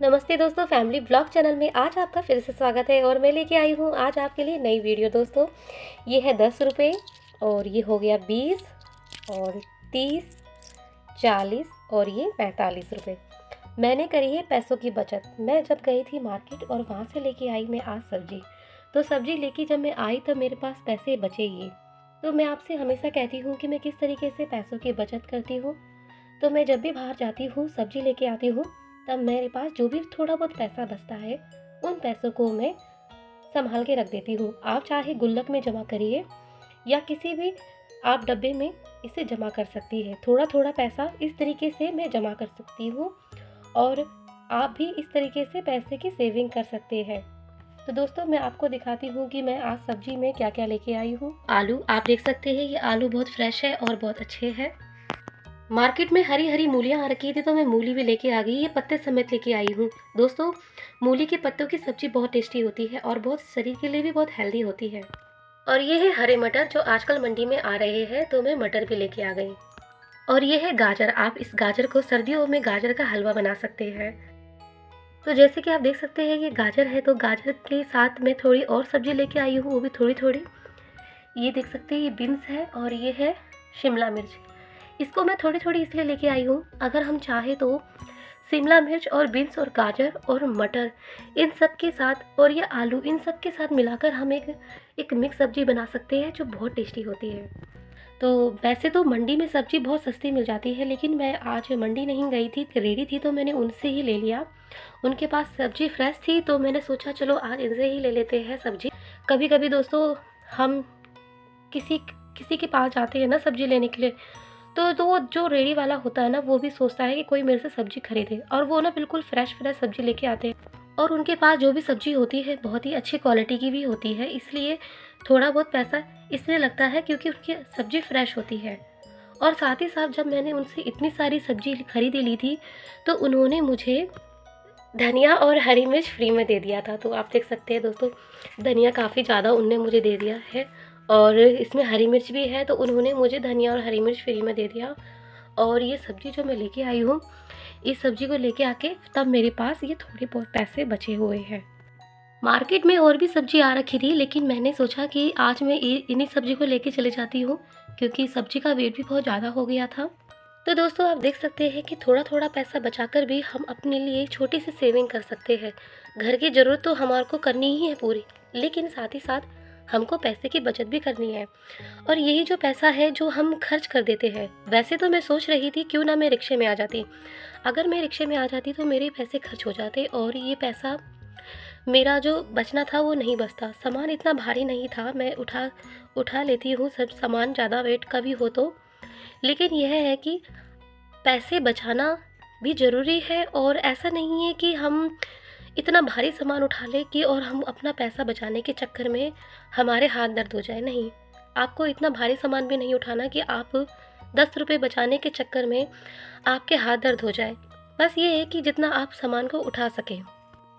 नमस्ते दोस्तों, family blog channel में आज आपका फिर से स्वागत है। और मैं लेके आई हूँ आज आपके लिए नई वीडियो। दोस्तों, ये है 10 रुपये और ये हो गया 20 और 30, 40 और ये 45 रुपये। मैंने करी है पैसों की बचत। मैं जब गई थी मार्केट और वहाँ से लेके आई मैं आज सब्जी, तो सब्जी लेके जब मैं आई तो मेरे पास पैसे बचे ही। तो मैं आपसे हमेशा कहती हूँ कि मैं किस तरीके से पैसों की बचत करती हूँ। तो मैं जब भी बाहर जाती हूँ सब्जी लेके आती हूँ, तब मेरे पास जो भी थोड़ा बहुत पैसा बचता है उन पैसों को मैं संभाल के रख देती हूँ। आप चाहे गुल्लक में जमा करिए या किसी भी आप डब्बे में इसे जमा कर सकती है। थोड़ा थोड़ा पैसा इस तरीके से मैं जमा कर सकती हूँ और आप भी इस तरीके से पैसे की सेविंग कर सकते हैं। तो दोस्तों, मैं आपको दिखाती हूँ कि मैं आज सब्जी में क्या क्या लेके आई हूँ। आलू आप देख सकते हैं, ये आलू बहुत फ्रेश है और बहुत अच्छे हैं। मार्केट में हरी हरी मूलियाँ आ रखी थी तो मैं मूली भी लेके आ गई, ये पत्ते समेत लेके आई हूँ। दोस्तों, मूली के पत्तों की सब्जी बहुत टेस्टी होती है और बहुत शरीर के लिए भी बहुत हेल्दी होती है। और ये है हरे मटर जो आजकल मंडी में आ रहे हैं, तो मैं मटर भी लेके आ गई। और ये है गाजर, आप इस गाजर को सर्दियों में गाजर का हलवा बना सकते हैं। तो जैसे कि आप देख सकते हैं ये गाजर है, तो गाजर के साथ मैं थोड़ी और सब्जी लेके आई हूँ, वो भी थोड़ी थोड़ी। ये देख सकते हैं, ये बीन्स है और ये है शिमला मिर्च। इसको मैं थोड़ी थोड़ी इसलिए लेके आई हूँ, अगर हम चाहे तो शिमला मिर्च और बीन्स और गाजर और मटर इन सब के साथ और ये आलू इन सब के साथ मिलाकर हम एक मिक्स सब्जी बना सकते हैं जो बहुत टेस्टी होती है। तो वैसे तो मंडी में सब्जी बहुत सस्ती मिल जाती है, लेकिन मैं आज मंडी नहीं गई थी, रेडी थी, तो मैंने उनसे ही ले लिया। उनके पास सब्जी फ्रेश थी तो मैंने सोचा चलो आज इनसे ही ले लेते हैं सब्जी। कभी कभी दोस्तों हम किसी किसी के पास जाते हैं ना सब्जी लेने के लिए, तो वो जो रेडी वाला होता है ना, वो भी सोचता है कि कोई मेरे से सब्जी खरीदे, और वो ना बिल्कुल फ्रेश फ्रेश सब्जी लेके आते हैं। और उनके पास जो भी सब्जी होती है बहुत ही अच्छी क्वालिटी की भी होती है, इसलिए थोड़ा बहुत पैसा इसलिए लगता है क्योंकि उनकी सब्जी फ्रेश होती है। और साथ ही साथ जब मैंने उनसे इतनी सारी सब्जी खरीदी ली थी, तो उन्होंने मुझे धनिया और हरी मिर्च फ्री में दे दिया था। तो आप देख सकते हैं दोस्तों, धनिया काफ़ी ज़्यादा उनने मुझे दे दिया है और इसमें हरी मिर्च भी है, तो उन्होंने मुझे धनिया और हरी मिर्च फ्री में दे दिया। और ये सब्ज़ी जो मैं लेके आई हूँ, इस सब्ज़ी को लेके आके तब मेरे पास ये थोड़े बहुत पैसे बचे हुए हैं। मार्केट में और भी सब्ज़ी आ रखी थी, लेकिन मैंने सोचा कि आज मैं इन्हीं सब्ज़ी को लेके चले जाती हूँ, क्योंकि सब्ज़ी का वेट भी बहुत ज़्यादा हो गया था। तो दोस्तों, आप देख सकते हैं कि थोड़ा थोड़ा पैसा बचाकर भी हम अपने लिए छोटी सी सेविंग कर सकते हैं। घर की ज़रूरत तो हमारे को करनी ही है पूरी, लेकिन साथ ही साथ हमको पैसे की बचत भी करनी है। और यही जो पैसा है जो हम खर्च कर देते हैं, वैसे तो मैं सोच रही थी क्यों ना मैं रिक्शे में आ जाती। अगर मैं रिक्शे में आ जाती तो मेरे पैसे खर्च हो जाते और ये पैसा मेरा जो बचना था वो नहीं बचता। सामान इतना भारी नहीं था, मैं उठा उठा लेती हूँ सब सामान, ज़्यादा वेट का भी हो तो। लेकिन यह है कि पैसे बचाना भी ज़रूरी है, और ऐसा नहीं है कि हम इतना भारी सामान उठा लें कि और हम अपना पैसा बचाने के चक्कर में हमारे हाथ दर्द हो जाए। नहीं, आपको इतना भारी सामान भी नहीं उठाना कि आप 10 रुपये बचाने के चक्कर में आपके हाथ दर्द हो जाए। बस ये है कि जितना आप सामान को उठा सकें।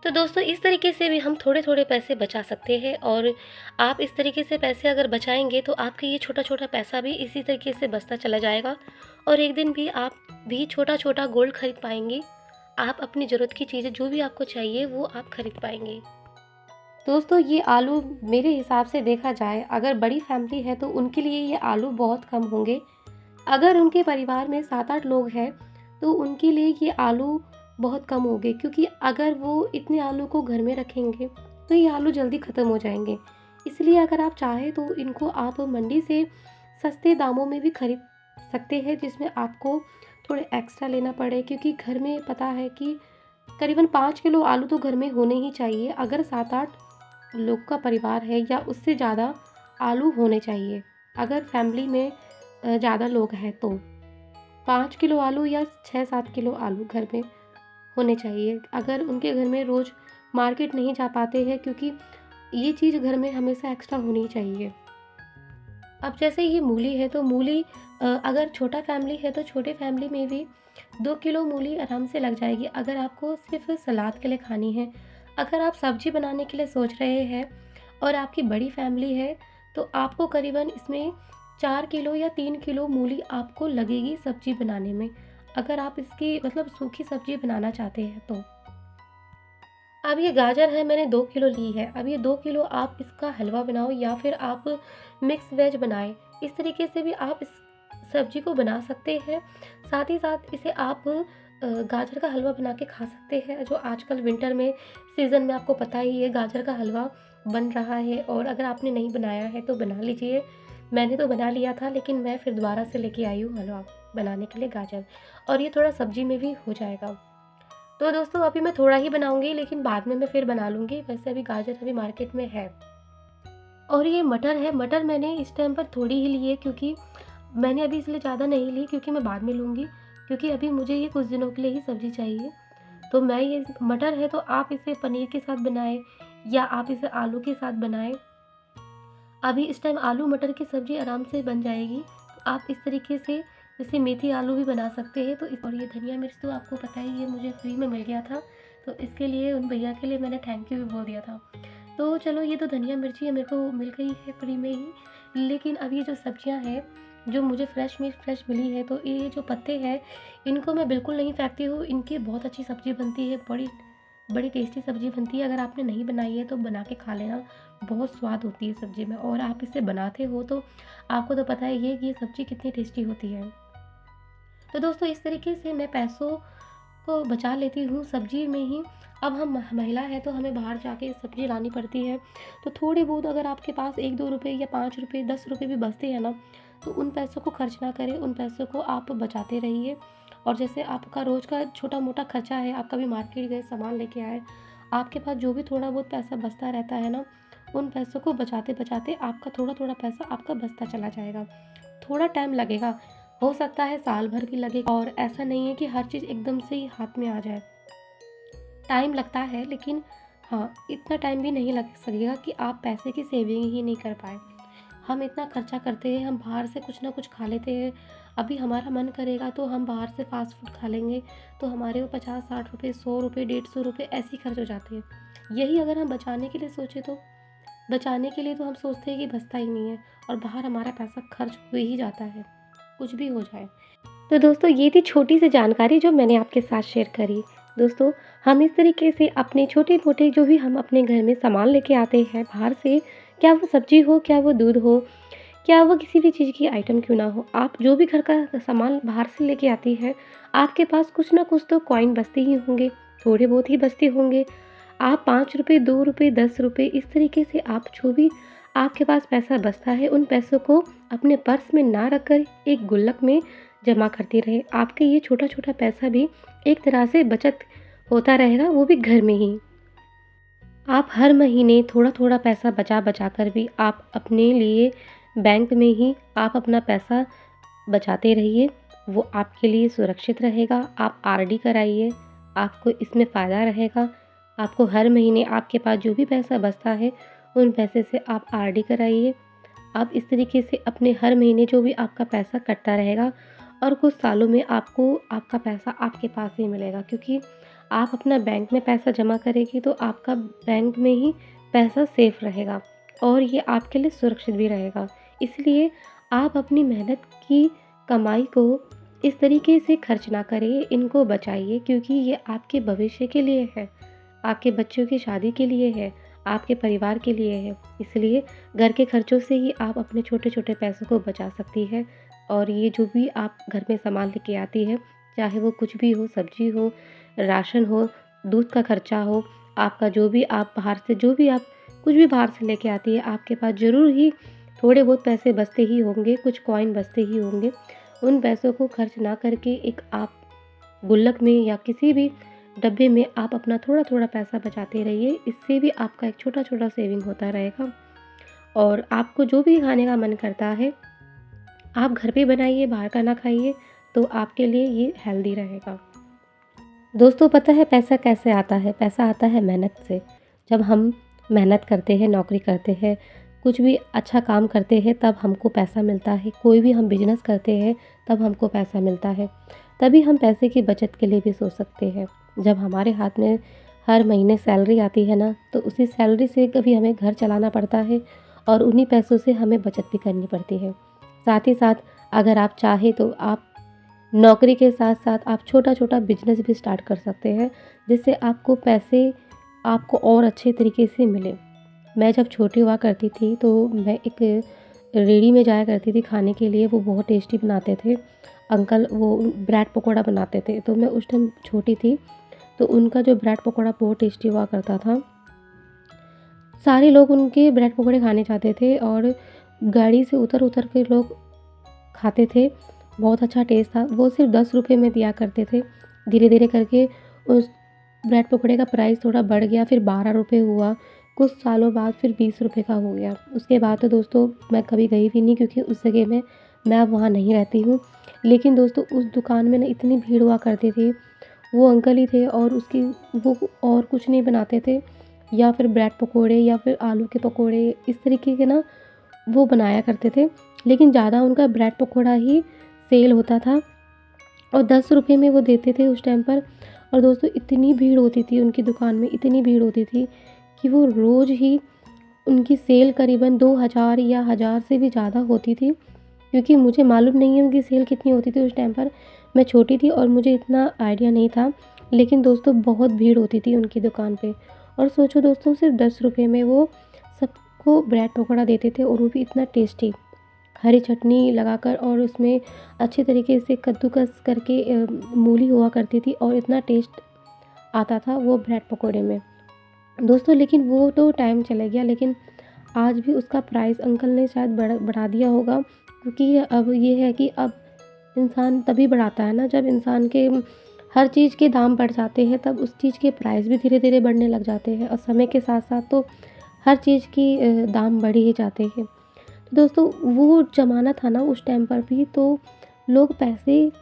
तो दोस्तों, इस तरीके से भी हम थोड़े थोड़े पैसे बचा सकते हैं, और आप इस तरीके से पैसे अगर बचाएंगे तो आपके ये छोटा छोटा पैसा भी इसी तरीके से बचता चला जाएगा, और एक दिन भी आप भी छोटा छोटा गोल्ड खरीद पाएंगे। आप अपनी ज़रूरत की चीज़ें जो भी आपको चाहिए वो आप खरीद पाएंगे। दोस्तों, ये आलू मेरे हिसाब से देखा जाए, अगर बड़ी फैमिली है तो उनके लिए ये आलू बहुत कम होंगे। अगर उनके परिवार में 7-8 लोग हैं तो उनके लिए ये आलू बहुत कम होंगे, क्योंकि अगर वो इतने आलू को घर में रखेंगे तो ये आलू जल्दी ख़त्म हो जाएंगे। इसलिए अगर आप चाहें तो इनको आप मंडी से सस्ते दामों में भी खरीद सकते हैं, जिसमें आपको थोड़े एक्स्ट्रा लेना पड़े, क्योंकि घर में पता है कि करीबन 5 किलो आलू तो घर में होने ही चाहिए। अगर 7-8 लोग का परिवार है या उससे ज़्यादा आलू होने चाहिए। अगर फैमिली में ज़्यादा लोग हैं तो 5 किलो आलू या 6-7 किलो आलू घर में होने चाहिए। अगर उनके घर में रोज़ मार्केट नहीं जा पाते हैं, क्योंकि ये चीज़ घर में हमेशा एक्स्ट्रा होनी चाहिए। अब जैसे ये मूली है, तो मूली अगर छोटा फैमिली है तो छोटे फैमिली में भी 2 किलो मूली आराम से लग जाएगी, अगर आपको सिर्फ सलाद के लिए खानी है। अगर आप सब्जी बनाने के लिए सोच रहे हैं और आपकी बड़ी फैमिली है, तो आपको करीबन इसमें 4 किलो या 3 किलो मूली आपको लगेगी सब्जी बनाने में, अगर आप इसकी मतलब सूखी सब्जी बनाना चाहते हैं तो। अब ये गाजर है, मैंने 2 किलो ली है। अब ये 2 किलो आप इसका हलवा बनाओ या फिर आप मिक्स वेज बनाएँ। इस तरीके से भी आप इस सब्ज़ी को बना सकते हैं। साथ ही साथ इसे आप गाजर का हलवा बना के खा सकते हैं, जो आजकल विंटर में सीज़न में आपको पता ही है गाजर का हलवा बन रहा है। और अगर आपने नहीं बनाया है तो बना लीजिए। मैंने तो बना लिया था, लेकिन मैं फिर दोबारा से लेके आई हूँ हलवा बनाने के लिए गाजर, और ये थोड़ा सब्ज़ी में भी हो जाएगा। तो दोस्तों अभी मैं थोड़ा ही बनाऊँगी, लेकिन बाद में मैं फिर बना लूँगी। वैसे अभी गाजर अभी मार्केट में है। और ये मटर है, मटर मैंने इस टाइम पर थोड़ी ही ली है, क्योंकि मैंने अभी इसलिए ज़्यादा नहीं ली क्योंकि मैं बाद में लूँगी, क्योंकि अभी मुझे ये कुछ दिनों के लिए ही सब्ज़ी चाहिए। तो मैं ये मटर है तो आप इसे पनीर के साथ बनाएँ या आप इसे आलू के साथ बनाएँ। अभी इस टाइम आलू मटर की सब्ज़ी आराम से बन जाएगी। तो आप इस तरीके से जैसे मेथी आलू भी बना सकते हैं। तो इस और ये धनिया मिर्च तो आपको पता ही, ये मुझे फ्री में मिल गया था, तो इसके लिए उन भैया के लिए मैंने थैंक यू भी बोल दिया था। तो चलो ये तो धनिया मिर्ची है, मेरे को मिल गई है फ्री में ही। लेकिन अब ये जो सब्जियां हैं जो मुझे फ्रेश मिली है, तो ये जो पत्ते हैं इनको मैं बिल्कुल नहीं फेंकती हूँ। इनकी बहुत अच्छी सब्ज़ी बनती है, बड़ी बड़ी टेस्टी सब्ज़ी बनती है। अगर आपने नहीं बनाई है तो बना के खा लेना, बहुत स्वाद होती है सब्ज़ी में। और आप इसे बनाते हो तो आपको तो पता ही है कि ये सब्ज़ी कितनी टेस्टी होती है। तो दोस्तों इस तरीके से मैं पैसों को बचा लेती हूँ सब्ज़ी में ही। अब हम महिला है तो हमें बाहर जाके सब्ज़ी लानी पड़ती है, तो थोड़े बहुत अगर आपके पास 1-2 रुपए या 5 रुपए 10 रुपए भी बचते हैं ना, तो उन पैसों को खर्च ना करें, उन पैसों को आप बचाते रहिए। और जैसे आपका रोज़ का छोटा-मोटा खर्चा है, आप कभी मार्केट गए सामान लेके आए, आपके पास जो भी थोड़ा बहुत पैसा बचता रहता है ना, उन पैसों को बचाते-बचाते आपका थोड़ा-थोड़ा पैसा आपका बचता चला जाएगा। थोड़ा टाइम लगेगा, हो सकता है साल भर भी लगे, और ऐसा नहीं है कि हर चीज़ एकदम से ही हाथ में आ जाए। टाइम लगता है, लेकिन हाँ, इतना टाइम भी नहीं लग सकेगा कि आप पैसे की सेविंग ही नहीं कर पाएँ। हम इतना खर्चा करते हैं, हम बाहर से कुछ ना कुछ खा लेते हैं। अभी हमारा मन करेगा तो हम बाहर से फ़ास्ट फूड खा लेंगे, तो हमारे वो 50-60 रुपए, 100 रुपए, 150 रुपए ऐसे ही खर्च हो जाते हैं। यही अगर हम बचाने के लिए सोचें तो बचाने के लिए तो हम सोचते हैं कि बचता ही नहीं है, और बाहर हमारा पैसा खर्च हो ही जाता है, कुछ भी हो जाए। तो दोस्तों ये थी छोटी सी जानकारी जो मैंने आपके साथ शेयर करी। दोस्तों हम इस तरीके से अपने छोटे-मोटे जो भी हम अपने घर में सामान लेके आते हैं बाहर से, क्या वो सब्ज़ी हो, क्या वो दूध हो, क्या वो किसी भी चीज़ की आइटम क्यों ना हो, आप जो भी घर का सामान बाहर से लेके आती हैं, आपके पास कुछ ना कुछ तो कॉइन बचते ही होंगे, थोड़े बहुत ही बचते होंगे। आप 5 रुपए, 2 रुपए, 10 रुपए इस तरीके से आप जो भी आपके पास पैसा बचता है, उन पैसों को अपने पर्स में ना रखकर एक गुल्लक में जमा करते रहे। आपके ये छोटा-छोटा पैसा भी एक तरह से बचत होता रहेगा, वो भी घर में ही। आप हर महीने थोड़ा-थोड़ा पैसा बचा-बचा कर भी आप अपने लिए बैंक में ही आप अपना पैसा बचाते रहिए, वो आपके लिए सुरक्षित रहेगा। आप आरडी कराइए, आपको इसमें फ़ायदा रहेगा। आपको हर महीने आपके पास जो भी पैसा बचता है, उन पैसे से आप आरडी कराइए। आप इस तरीके से अपने हर महीने जो भी आपका पैसा कटता रहेगा, और कुछ सालों में आपको आपका पैसा आपके पास ही मिलेगा, क्योंकि आप अपना बैंक में पैसा जमा करेंगी तो आपका बैंक में ही पैसा सेफ रहेगा, और ये आपके लिए सुरक्षित भी रहेगा। इसलिए आप अपनी मेहनत की कमाई को इस तरीके से खर्च ना करें, इनको बचाइए, क्योंकि ये आपके भविष्य के लिए है, आपके बच्चों की शादी के लिए है, आपके परिवार के लिए है। इसलिए घर के खर्चों से ही आप अपने छोटे-छोटे पैसों को बचा सकती है। और ये जो भी आप घर में सामान लेके आती है, चाहे वो कुछ भी हो, सब्ज़ी हो, राशन हो, दूध का खर्चा हो, आपका जो भी आप बाहर से जो भी आप कुछ भी बाहर से लेके आती है, आपके पास ज़रूर ही थोड़े बहुत पैसे बचते ही होंगे, कुछ कॉइन बचते ही होंगे। उन पैसों को खर्च ना करके एक आप गुल्लक में या किसी भी डब्बे में आप अपना थोड़ा-थोड़ा पैसा बचाते रहिए। इससे भी आपका एक छोटा-छोटा सेविंग होता रहेगा, और आपको जो भी खाने का मन करता है, आप घर पे बनाइए, बाहर का ना खाइए, तो आपके लिए ये हेल्दी रहेगा। दोस्तों पता है पैसा कैसे आता है? पैसा आता है मेहनत से। जब हम मेहनत करते हैं, नौकरी करते हैं, कुछ भी अच्छा काम करते हैं, तब हमको पैसा मिलता है। कोई भी हम बिज़नेस करते हैं, तब हमको पैसा मिलता है। तभी हम पैसे की बचत के लिए भी सोच सकते हैं। जब हमारे हाथ में हर महीने सैलरी आती है ना, तो उसी सैलरी से कभी हमें घर चलाना पड़ता है, और उन्हीं पैसों से हमें बचत भी करनी पड़ती है। साथ ही साथ अगर आप चाहें तो आप नौकरी के साथ-साथ आप छोटा-छोटा बिज़नेस भी स्टार्ट कर सकते हैं, जिससे आपको पैसे आपको और अच्छे तरीके से मिले। मैं जब छोटी हुआ करती थी तो मैं एक रेहड़ी में जाया करती थी खाने के लिए, वो बहुत टेस्टी बनाते थे। अंकल वो ब्रेड पकौड़ा बनाते थे, तो मैं उस टाइम छोटी थी, तो उनका जो ब्रेड पकौड़ा बहुत टेस्टी हुआ करता था। सारे लोग उनके ब्रेड पकौड़े खाने जाते थे और गाड़ी से उतर-उतर के लोग खाते थे। बहुत अच्छा टेस्ट था। वो सिर्फ़ 10 रुपए में दिया करते थे। धीरे-धीरे करके उस ब्रेड पकौड़े का प्राइस थोड़ा बढ़ गया, फिर 12 रुपए हुआ। कुछ सालों बाद फिर 20 रुपए का हो गया। उसके बाद तो दोस्तों मैं कभी गई भी नहीं, क्योंकि उस जगह में मैं अब वहाँ नहीं रहती हूँ। लेकिन दोस्तों उस दुकान में ना इतनी भीड़ हुआ करती थी। वो अंकल ही थे और उसकी वो और कुछ नहीं बनाते थे, या फिर ब्रेड पकोड़े या फिर आलू के पकोड़े, इस तरीके के ना वो बनाया करते थे। लेकिन ज़्यादा उनका ब्रेड पकोड़ा ही सेल होता था और 10 रुपए में वो देते थे उस टाइम पर। और दोस्तों इतनी भीड़ होती थी उनकी दुकान में, इतनी भीड़ होती थी कि वो रोज़ ही उनकी सेल करीबन 2000 या 1000 से भी ज़्यादा होती थी। क्योंकि मुझे मालूम नहीं है उनकी सेल कितनी होती थी उस टाइम पर, मैं छोटी थी और मुझे इतना आइडिया नहीं था। लेकिन दोस्तों बहुत भीड़ होती थी उनकी दुकान पे। और सोचो दोस्तों सिर्फ़ 10 रुपए में वो सबको ब्रेड पकौड़ा देते थे, और वो भी इतना टेस्टी। हरी चटनी लगाकर और उसमें अच्छे तरीके से कद्दूकस करके मूली हुआ करती थी, और इतना टेस्ट आता था वो ब्रेड पकौड़े में। दोस्तों लेकिन वो तो टाइम चला गया, लेकिन आज भी उसका प्राइस अंकल ने शायद बढ़ा दिया होगा, क्योंकि अब ये है कि अब इंसान तभी बढ़ाता है ना जब इंसान के हर चीज़ के दाम बढ़ जाते हैं, तब उस चीज़ के प्राइस भी धीरे-धीरे बढ़ने लग जाते हैं, और समय के साथ-साथ तो हर चीज़ की दाम बढ़ ही जाते हैं। तो दोस्तों वो ज़माना था ना उस टाइम पर भी, तो लोग पैसे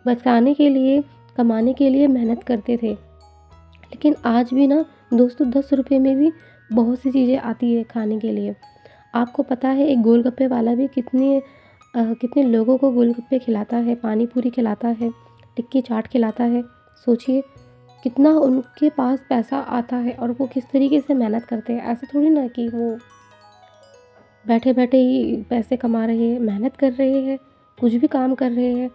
बचाने के लिए, कमाने के लिए मेहनत करते थे। लेकिन आज भी ना दोस्तों 10 रुपए में भी बहुत सी चीज़ें आती है खाने के लिए। आपको पता है एक गोलगप्पे वाला भी कितने लोगों को गोलगप्पे खिलाता है, पानी पूरी खिलाता है, टिक्की चाट खिलाता है। सोचिए कितना उनके पास पैसा आता है और वो किस तरीके से मेहनत करते हैं। ऐसा थोड़ी ना कि वो बैठे-बैठे ही पैसे कमा रहे हैं, मेहनत कर रहे हैं, कुछ भी काम कर रहे हैं।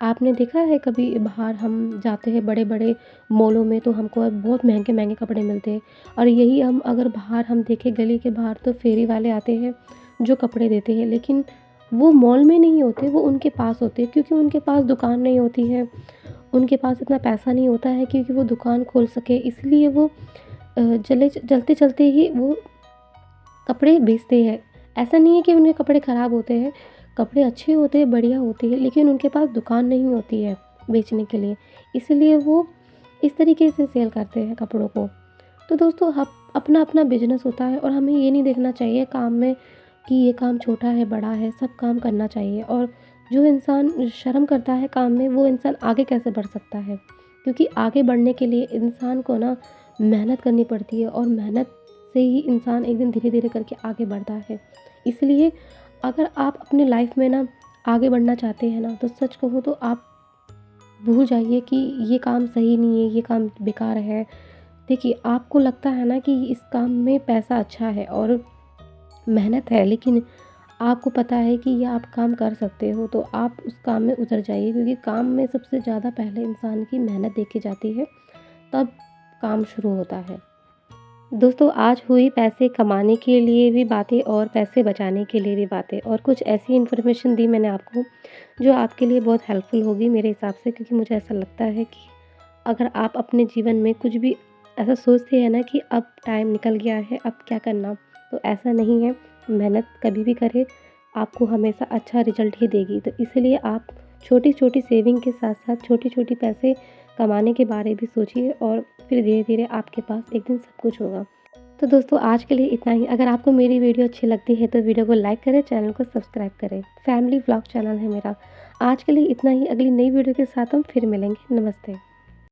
आपने देखा है कभी बाहर हम जाते हैं बड़े-बड़े मॉलों में, तो हमको बहुत महँगे-महँगे कपड़े मिलते हैं, और यही हम अगर बाहर हम देखें गली के बाहर, तो फेरी वाले आते हैं जो कपड़े देते हैं। लेकिन वो मॉल में नहीं होते, वो उनके पास होते हैं, क्योंकि उनके पास दुकान नहीं होती है, उनके पास इतना पैसा नहीं होता है क्योंकि वो दुकान खोल सके, इसलिए वो चलते-चलते ही वो कपड़े बेचते हैं। ऐसा नहीं है कि उनके कपड़े ख़राब होते हैं, कपड़े अच्छे होते हैं, बढ़िया होते हैं, लेकिन उनके पास दुकान नहीं होती है बेचने के लिए, इसलिए वो इस तरीके से सेल करते हैं कपड़ों को। तो दोस्तों अपना-अपना बिज़नेस होता है, और हमें ये नहीं देखना चाहिए काम में कि ये काम छोटा है, बड़ा है, सब काम करना चाहिए। और जो इंसान शर्म करता है काम में, वो इंसान आगे कैसे बढ़ सकता है? क्योंकि आगे बढ़ने के लिए इंसान को ना मेहनत करनी पड़ती है, और मेहनत से ही इंसान एक दिन धीरे-धीरे करके आगे बढ़ता है। इसलिए अगर आप अपनी लाइफ में ना आगे बढ़ना चाहते हैं ना, तो सच कहूँ तो आप भूल जाइए कि ये काम सही नहीं है, ये काम बेकार है। देखिए, आपको लगता है ना कि इस काम में पैसा अच्छा है और मेहनत है, लेकिन आपको पता है कि ये आप काम कर सकते हो, तो आप उस काम में उतर जाइए, क्योंकि काम में सबसे ज़्यादा पहले इंसान की मेहनत देखी जाती है, तब काम शुरू होता है। दोस्तों आज हुई पैसे कमाने के लिए भी बातें और पैसे बचाने के लिए भी बातें, और कुछ ऐसी इन्फॉर्मेशन दी मैंने आपको जो आपके लिए बहुत हेल्पफुल होगी मेरे हिसाब से, क्योंकि मुझे ऐसा लगता है कि अगर आप अपने जीवन में कुछ भी ऐसा सोचते हैं ना कि अब टाइम निकल गया है, अब क्या करना, तो ऐसा नहीं है। मेहनत कभी भी करें, आपको हमेशा अच्छा रिजल्ट ही देगी। तो इसलिए आप छोटी-छोटी सेविंग के साथ-साथ छोटी-छोटी पैसे कमाने के बारे भी सोचिए, और फिर धीरे-धीरे आपके पास एक दिन सब कुछ होगा। तो दोस्तों आज के लिए इतना ही। अगर आपको मेरी वीडियो अच्छी लगती है तो वीडियो को लाइक करें, चैनल को सब्सक्राइब करें। फैमिली व्लॉग चैनल है मेरा। आज के लिए इतना ही। अगली नई वीडियो के साथ हम फिर मिलेंगे। नमस्ते।